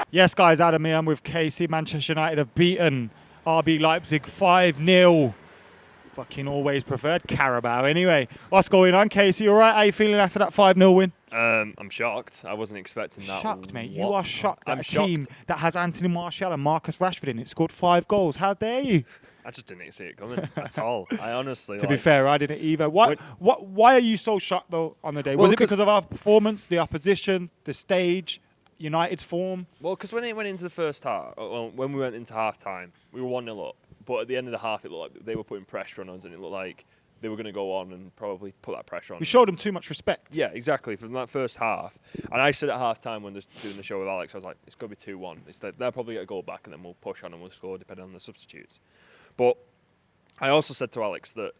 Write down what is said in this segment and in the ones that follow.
Yes, guys, Adam here. I'm with Casey. Manchester United have beaten RB Leipzig 5-0. Fucking always preferred Carabao. Anyway, what's going on, Casey? You all right? How you feeling after that 5-0 win? I'm shocked. I wasn't expecting that. Shocked, mate. You are shocked that team that has Anthony Martial and Marcus Rashford in it scored 5 goals. How dare you? I just didn't see it coming at all. I honestly. To be fair, I didn't either. Why are you so shocked though on the day? Well, was it because of our performance, the opposition, the stage, United's form? Well, because when it went into the first half, when we went into half time, we were 1-0 up. But at the end of the half, it looked like they were putting pressure on us, and it looked like they were going to go on and probably put that pressure on. We showed them too much respect. Yeah, exactly. From that first half, and I said at half time when doing the show with Alex, I was like, it's going to be 2-1. They'll probably get a goal back, and then we'll push on and we'll score depending on the substitutes. But I also said to Alex that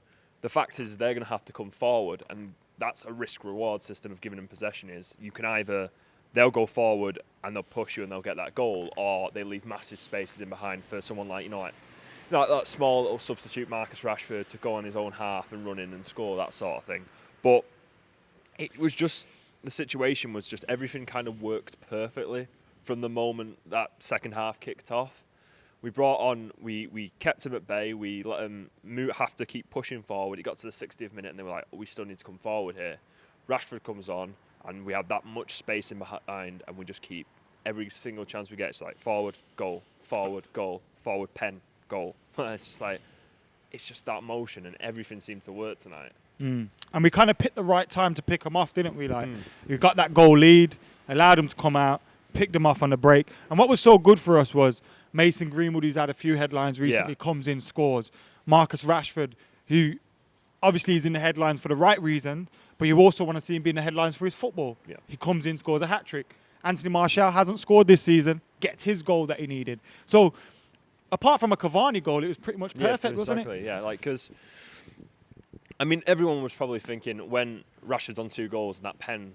the fact is they're going to have to come forward, and that's a risk-reward system of giving them possession. Is you can either they'll go forward and they'll push you and they'll get that goal, or they leave massive spaces in behind for someone like that small little substitute Marcus Rashford to go on his own half and run in and score, that sort of thing. But it was just, the situation was just everything kind of worked perfectly from the moment that second half kicked off. We brought on, we kept him at bay, we let him have to keep pushing forward. It got to the 60th minute and they were like, we still need to come forward here. Rashford comes on and we have that much space in behind and we just keep every single chance we get. It's like forward, goal, forward, pen, goal. It's just that motion and everything seemed to work tonight. And we kind of picked the right time to pick them off, didn't we? We got that goal lead, allowed them to come out, picked them off on the break. And what was so good for us was Mason Greenwood, who's had a few headlines recently, comes in, scores. Marcus Rashford, who obviously is in the headlines for the right reason, but you also want to see him be in the headlines for his football. Yeah. He comes in, scores a hat-trick. Anthony Martial hasn't scored this season, gets his goal that he needed. So apart from a Cavani goal, it was pretty much perfect, wasn't it? Yeah, because, I mean, everyone was probably thinking when Rashford's on 2 goals and that pen,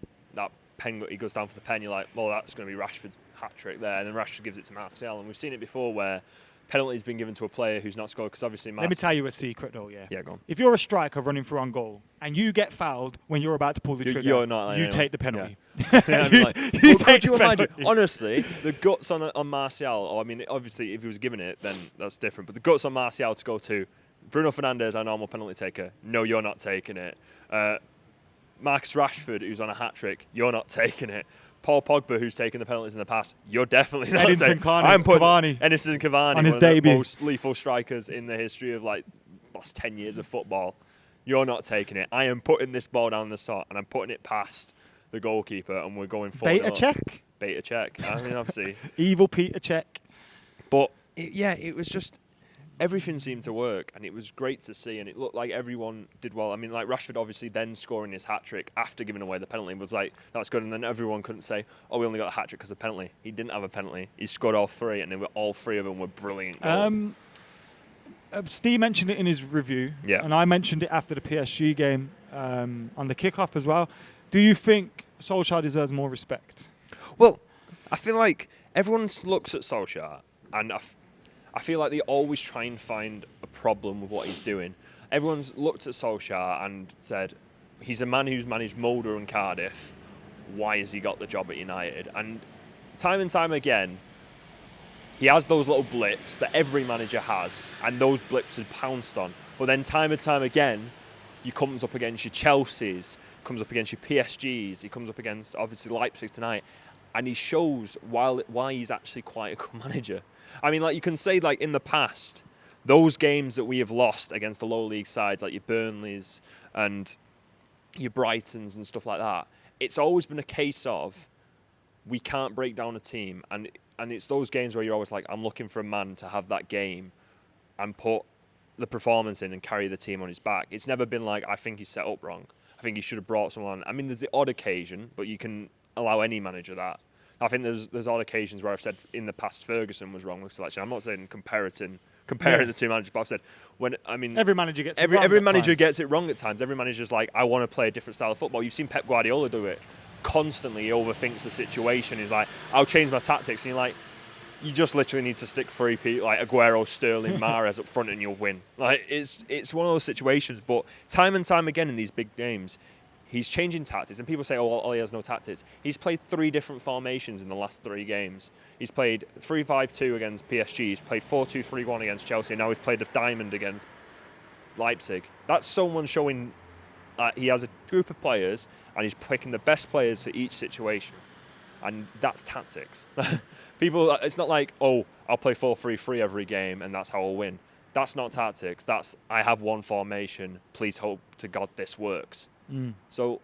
he goes down for the pen, you're like, well, that's going to be Rashford's hat-trick there. And then Rashford gives it to Martial. And we've seen it before where penalty's been given to a player who's not scored because obviously Martial. Let me tell you a secret, though, yeah? Yeah, go on. If you're a striker running through on goal and you get fouled when you're about to pull the trigger, you take the penalty. Yeah. You take the penalty. Honestly, the guts on Martial, or I mean, obviously, if he was given it, then that's different. But the guts on Martial to go to Bruno Fernandes, our normal penalty taker, no, you're not taking it. Marcus Rashford, who's on a hat-trick, you're not taking it. Paul Pogba, who's taken the penalties in the past, you're definitely not taking it. I'm putting Edinson Cavani, on his one debut. of the most lethal strikers in the history of like last 10 years of football. You're not taking it. I am putting this ball down the slot and I'm putting it past the goalkeeper and we're going forward. Beta check. I mean, obviously. Evil Peter check. But it was just, everything seemed to work and it was great to see and it looked like everyone did well. I mean, like Rashford obviously then scoring his hat-trick after giving away the penalty was like, that's good. And then everyone couldn't say, oh, we only got a hat-trick because of penalty. He didn't have a penalty. He scored all 3 and all 3 of them were brilliant goals. Steve mentioned it in his review and I mentioned it after the PSG game on the kickoff as well. Do you think Solskjaer deserves more respect? Well, I feel like everyone looks at Solskjaer and I feel like they always try and find a problem with what he's doing. Everyone's looked at Solskjaer and said, he's a man who's managed Mulder and Cardiff. Why has he got the job at United? And time again, he has those little blips that every manager has, and those blips are pounced on. But then time and time again, he comes up against your Chelseas, comes up against your PSGs, he comes up against, obviously, Leipzig tonight, and he shows why he's actually quite a good manager. I mean, like you can say, like in the past, those games that we have lost against the lower league sides, like your Burnleys and your Brightons and stuff like that, it's always been a case of we can't break down a team, and it's those games where you're always like, I'm looking for a man to have that game and put the performance in and carry the team on his back. It's never been like, I think he's set up wrong. I think he should have brought someone. I mean, there's the odd occasion, but you can allow any manager that. I think there's odd occasions where I've said in the past Ferguson was wrong with selection. I'm not saying comparing the two managers, but I've said every manager gets it wrong at times. Every manager's like, I want to play a different style of football. You've seen Pep Guardiola do it constantly. He overthinks the situation. He's like, I'll change my tactics, and you're like, you just literally need to stick 3 people like Aguero, Sterling, Mahrez up front, and you'll win. Like it's one of those situations. But time and time again in these big games, he's changing tactics, and people say, oh, Ollie has no tactics. He's played 3 different formations in the last 3 games. He's played 3-5-2 against PSG, he's played 4-2-3-1 against Chelsea, and now he's played a diamond against Leipzig. That's someone showing that he has a group of players, and he's picking the best players for each situation. And that's tactics. People, it's not like, oh, I'll play 4-3-3 every game, and that's how I'll win. That's not tactics. That's, I have one formation, please hope to God this works. So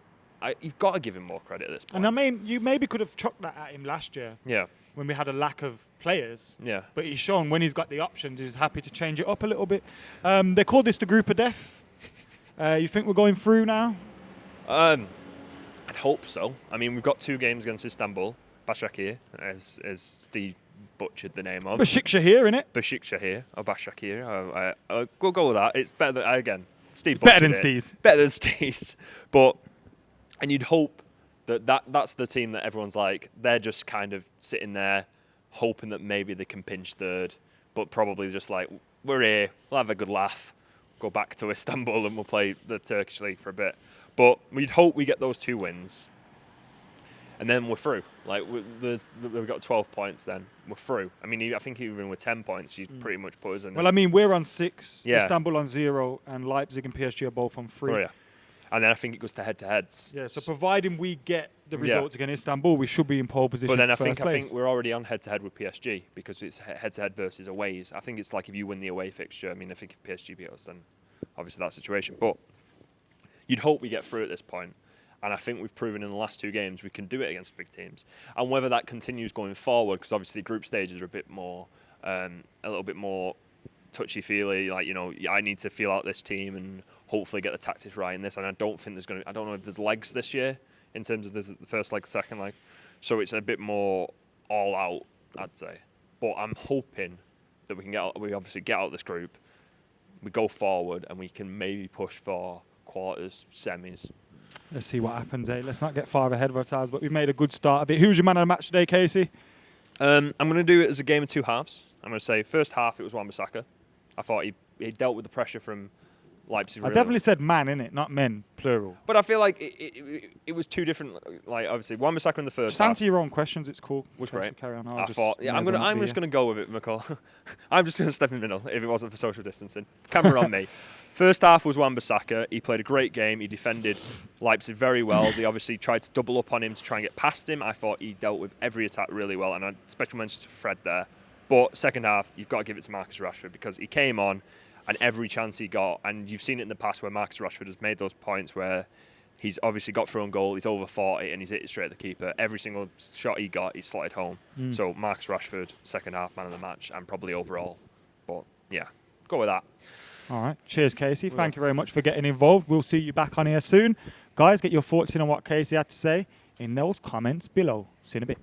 you've got to give him more credit at this point. And I mean, you maybe could have chucked that at him last year. Yeah. When we had a lack of players. Yeah. But he's shown when he's got the options, he's happy to change it up a little bit. They call this the group of death. You think we're going through now? I'd hope so. I mean, we've got 2 games against Istanbul. Başakşehir, as Steve butchered the name of. Başakşehir, innit? Başakşehir, or Başakşehir. We'll go with that. It's better than, again, Steve Better than butchered it. Steve's. Better than Steve's. But, and you'd hope that's the team that everyone's like, they're just kind of sitting there hoping that maybe they can pinch 3rd, but probably just like, we're here, we'll have a good laugh, go back to Istanbul and we'll play the Turkish league for a bit. But we'd hope we get those 2 wins. And then we're through. Like, we've got 12 points then. We're through. I mean, I think even with 10 points, you pretty much put us in. Well, I mean, we're on 6, Yeah. Istanbul on 0, and Leipzig and PSG are both on 3. Oh, yeah. And then I think it goes to head-to-heads. Yeah, so providing we get the results against Istanbul, we should be in pole position But then for I first place. think we're already on head-to-head with PSG because it's head-to-head versus aways. I think it's like if you win the away fixture, I mean, I think if PSG beat us, then obviously that situation. But you'd hope we get through at this point. And I think we've proven in the last 2 games we can do it against big teams. And whether that continues going forward, because obviously group stages are a little bit more touchy-feely. Like, you know, I need to feel out this team and hopefully get the tactics right in this. And I don't know if there's legs this year in terms of the first leg, the second leg. So it's a bit more all out, I'd say. But I'm hoping that we obviously get out of this group, we go forward, and we can maybe push for quarters, semis. Let's see what happens, eh? Let's not get far ahead of ourselves, but we've made a good start of it. Who's your man of the match today, Casey? I'm going to do it as a game of 2 halves. I'm going to say first half it was Wan-Bissaka. I thought he dealt with the pressure from Leipzig. I definitely said man, innit? Not men, plural. But I feel like it was 2 different. Like, obviously Wan-Bissaka in the first Just half. answer your own questions. It's cool. Was great. Carry on. I'm just going to go with it, McCall. I'm just going to step in the middle if it wasn't for social distancing. Camera on me. First half was Wan-Bissaka. He played a great game. He defended Leipzig very well. They obviously tried to double up on him to try and get past him. I thought he dealt with every attack really well, and a special mention to Fred there. But second half, you've got to give it to Marcus Rashford because he came on, and every chance he got, and you've seen it in the past where Marcus Rashford has made those points where he's obviously got through on goal, he's over 40, and he's hit it straight at the keeper. Every single shot he got, he slotted home. So Marcus Rashford, second half man of the match, and probably overall. But yeah, go with that. All right. Cheers, Casey. Thank you very much for getting involved. We'll see you back on here soon. Guys, get your thoughts in on what Casey had to say in those comments below. See you in a bit.